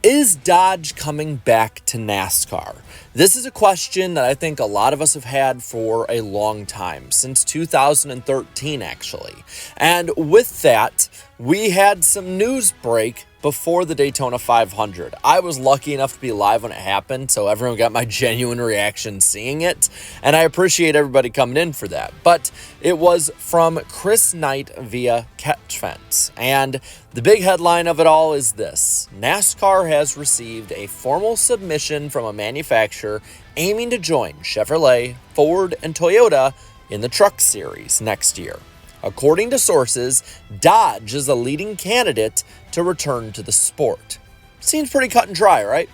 Is Dodge coming back to NASCAR? This is a question that I think a lot of us have had for a long time, since 2013 actually. And with that, we had some news break before the Daytona 500. I was lucky enough to be live when it happened, so everyone got my genuine reaction seeing it, and I appreciate everybody coming in for that. But it was from Chris Knight via Catchfence, and the big headline of it all is this: NASCAR has received a formal submission from a manufacturer aiming to join Chevrolet, Ford, and Toyota in the Truck Series next year. According to sources, Dodge is a leading candidate to return to the sport. Seems pretty cut and dry, right?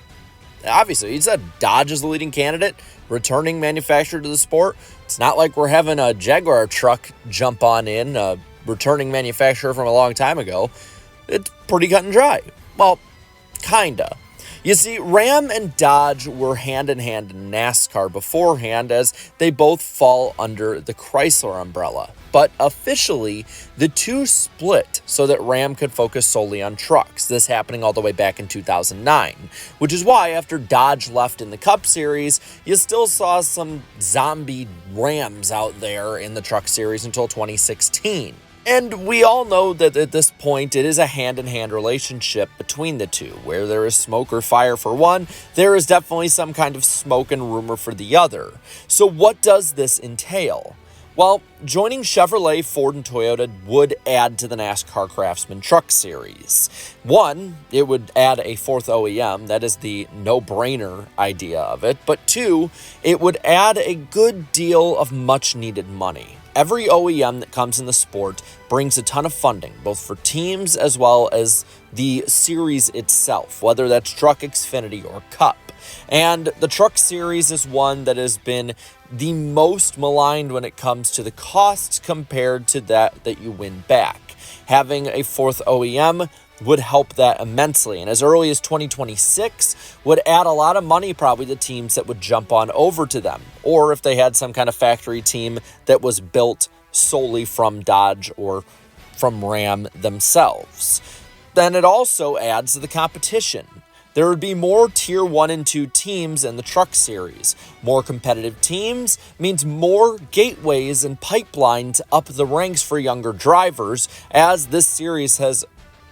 Obviously, he said Dodge is the leading candidate, returning manufacturer to the sport. It's not like we're having a Jaguar truck jump on in, a returning manufacturer from a long time ago. It's pretty cut and dry. Well, kinda. You see, Ram and Dodge were hand in hand in NASCAR beforehand, as they both fall under the Chrysler umbrella. But officially, the two split so that Ram could focus solely on trucks, this happening all the way back in 2009, which is why after Dodge left in the Cup Series, you still saw some zombie Rams out there in the Truck Series until 2016. And we all know that at this point, it is a hand-in-hand relationship between the two. Where there is smoke or fire for one, there is definitely some kind of smoke and rumor for the other. So what does this entail? Well, joining Chevrolet, Ford, and Toyota would add to the NASCAR Craftsman Truck Series. One, it would add a fourth OEM. That is the no-brainer idea of it. But two, it would add a good deal of much-needed money. Every OEM that comes in the sport brings a ton of funding, both for teams as well as the series itself, whether that's Truck, Xfinity, or Cup. And the Truck Series is one that has been the most maligned when it comes to the costs compared to that you win back. Having a fourth OEM would help that immensely, and as early as 2026 would add a lot of money probably to teams that would jump on over to them, or if they had some kind of factory team that was built solely from Dodge or from Ram themselves. Then it also adds to the competition. There would be more Tier 1 and 2 teams in the Truck Series. More competitive teams means more gateways and pipelines up the ranks for younger drivers, as this series has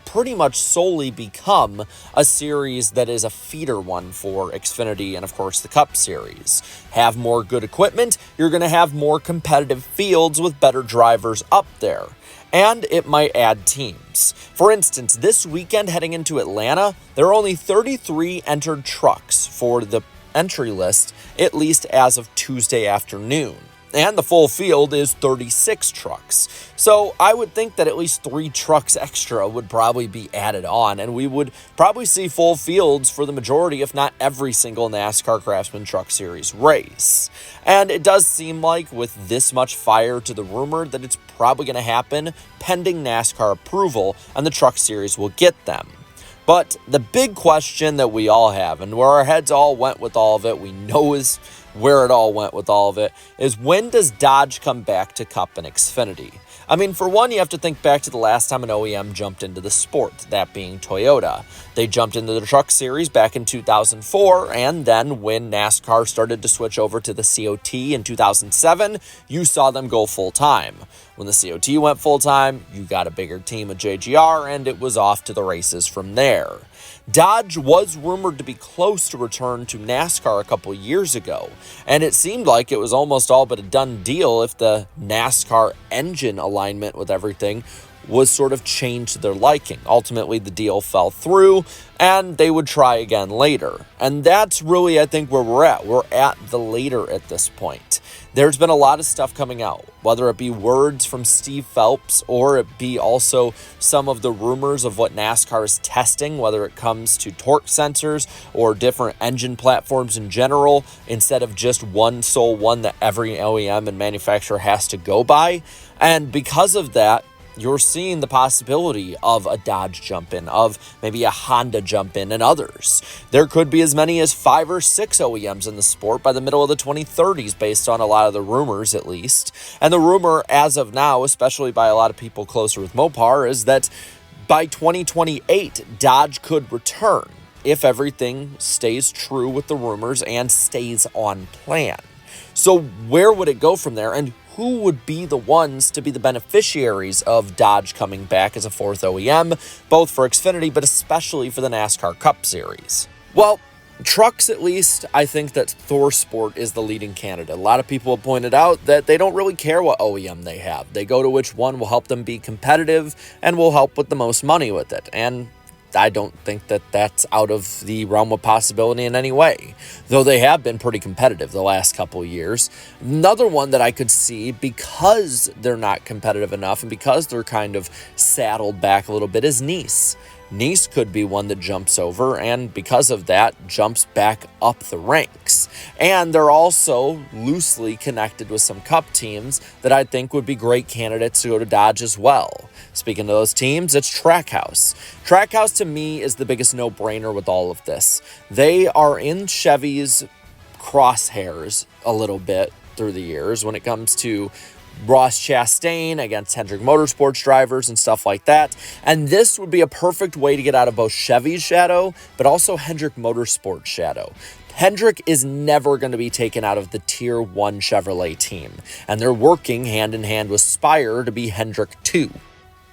pretty much solely become a series that is a feeder one for Xfinity and, of course, the Cup Series. Have more good equipment, you're going to have more competitive fields with better drivers up there. And it might add teams. For instance, this weekend heading into Atlanta, there are only 33 entered trucks for the entry list, at least as of Tuesday afternoon. And the full field is 36 trucks. So I would think that at least 3 trucks extra would probably be added on, and we would probably see full fields for the majority, if not every single NASCAR Craftsman Truck Series race. And it does seem like with this much fire to the rumor that it's probably going to happen pending NASCAR approval, and the Truck Series will get them. But the big question that we all have, and where our heads all went with all of it, we know is where it all went with all of it, is when does Dodge come back to Cup and Xfinity? I mean, for one, you have to think back to the last time an OEM jumped into the sport, that being Toyota. They jumped into the Truck Series back in 2004, and then when NASCAR started to switch over to the COT in 2007, you saw them go full-time. When the COT went full-time, you got a bigger team at JGR, and it was off to the races from there. Dodge was rumored to be close to return to NASCAR a couple years ago, and it seemed like it was almost all but a done deal if the NASCAR engine alignment with everything was sort of changed to their liking. Ultimately, the deal fell through, and they would try again later. And that's really, I think, where we're at. We're at the later at this point. There's been a lot of stuff coming out, whether it be words from Steve Phelps or it be also some of the rumors of what NASCAR is testing, whether it comes to torque sensors or different engine platforms in general, instead of just one sole one that every OEM and manufacturer has to go by. And because of that, you're seeing the possibility of a Dodge jump in, of maybe a Honda jump in, and others. There could be as many as 5 or 6 OEMs in the sport by the middle of the 2030s, based on a lot of the rumors at least. And the rumor as of now, especially by a lot of people closer with Mopar, is that by 2028, Dodge could return. if everything stays true with the rumors and stays on plan. So where would it go from there, and who would be the ones to be the beneficiaries of Dodge coming back as a fourth OEM, both for Xfinity, but especially for the NASCAR Cup Series? Well, trucks, at least, I think that ThorSport is the leading candidate. A lot of people have pointed out that they don't really care what OEM they have. They go to which one will help them be competitive and will help with the most money with it. And I don't think that that's out of the realm of possibility in any way, though they have been pretty competitive the last couple of years. Another one that I could see, because they're not competitive enough and because they're kind of saddled back a little bit, is Nice. Nice could be one that jumps over, and because of that, jumps back up the ranks. And they're also loosely connected with some Cup teams that I think would be great candidates to go to Dodge as well. Speaking of those teams, it's Trackhouse. Trackhouse, to me, is the biggest no-brainer with all of this. They are in Chevy's crosshairs a little bit through the years when it comes to Ross Chastain against Hendrick Motorsports drivers and stuff like that. And this would be a perfect way to get out of both Chevy's shadow, but also Hendrick Motorsports' shadow. Hendrick is never going to be taken out of the Tier 1 Chevrolet team, and they're working hand in hand with Spire to be Hendrick 2.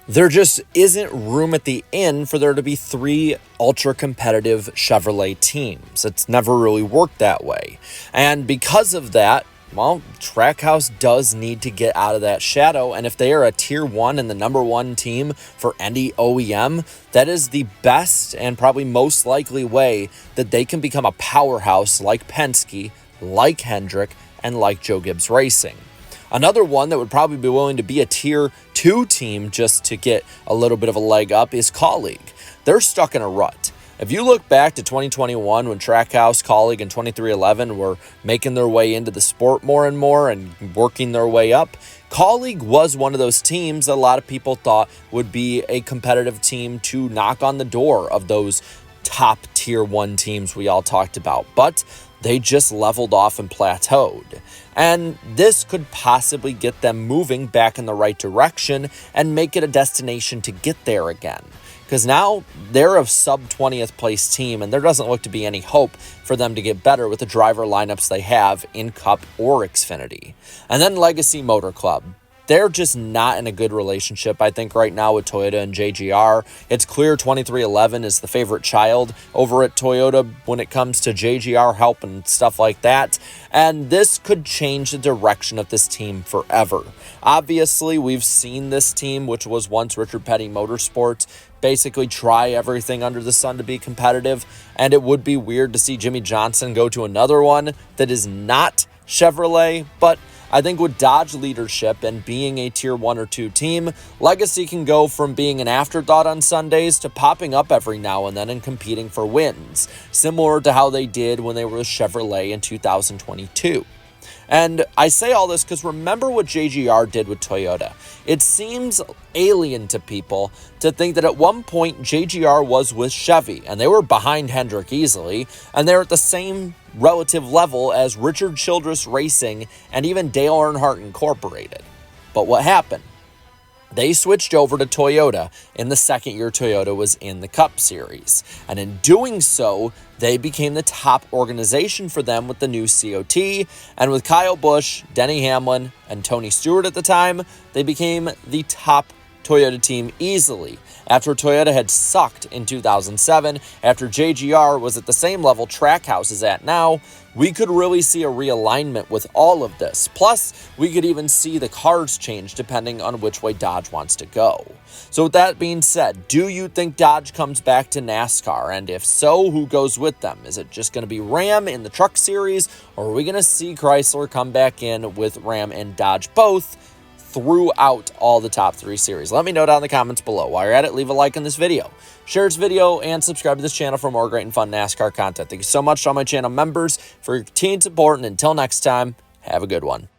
There just isn't room at the end for there to be 3 ultra-competitive Chevrolet teams. It's never really worked that way. And because of that, well, Trackhouse does need to get out of that shadow, and if they are a Tier 1 and the number 1 team for any OEM, that is the best and probably most likely way that they can become a powerhouse like Penske, like Hendrick, and like Joe Gibbs Racing. Another one that would probably be willing to be a Tier 2 team just to get a little bit of a leg up is Kaulig. They're stuck in a rut. If you look back to 2021 when Trackhouse, Kaulig, and 2311 were making their way into the sport more and more and working their way up, Kaulig was one of those teams that a lot of people thought would be a competitive team to knock on the door of those top Tier 1 teams we all talked about. But they just leveled off and plateaued. And this could possibly get them moving back in the right direction and make it a destination to get there again. Because now they're a sub-20th place team, and there doesn't look to be any hope for them to get better with the driver lineups they have in Cup or Xfinity. And then Legacy Motor Club. They're just not in a good relationship, I think, right now with Toyota and JGR. It's clear 2311 is the favorite child over at Toyota when it comes to JGR help and stuff like that. And this could change the direction of this team forever. Obviously, we've seen this team, which was once Richard Petty Motorsports, basically try everything under the sun to be competitive. And it would be weird to see Jimmy Johnson go to another one that is not Chevrolet, but I think with Dodge leadership and being a Tier 1 or 2 team, Legacy can go from being an afterthought on Sundays to popping up every now and then and competing for wins, similar to how they did when they were with Chevrolet in 2022. And I say all this because remember what JGR did with Toyota. It seems alien to people to think that at one point JGR was with Chevy, and they were behind Hendrick easily, and they're at the same relative level as Richard Childress Racing and even Dale Earnhardt Incorporated. But what happened? They switched over to Toyota in the second year Toyota was in the Cup Series. And in doing so, they became the top organization for them with the new COT. And with Kyle Busch, Denny Hamlin, and Tony Stewart at the time, they became the top Toyota team easily. After Toyota had sucked in 2007, after JGR was at the same level Trackhouse is at now, we could really see a realignment with all of this. Plus, we could even see the cars change depending on which way Dodge wants to go. So with that being said, do you think Dodge comes back to NASCAR? And if so, who goes with them? Is it just going to be Ram in the Truck Series, or are we going to see Chrysler come back in with Ram and Dodge both throughout all the top 3 series? Let me know down in the comments below. While you're at it, leave a like on this video, share this video, and subscribe to this channel for more great and fun NASCAR content. Thank you so much to all my channel members for your continued support, and until next time, have a good one.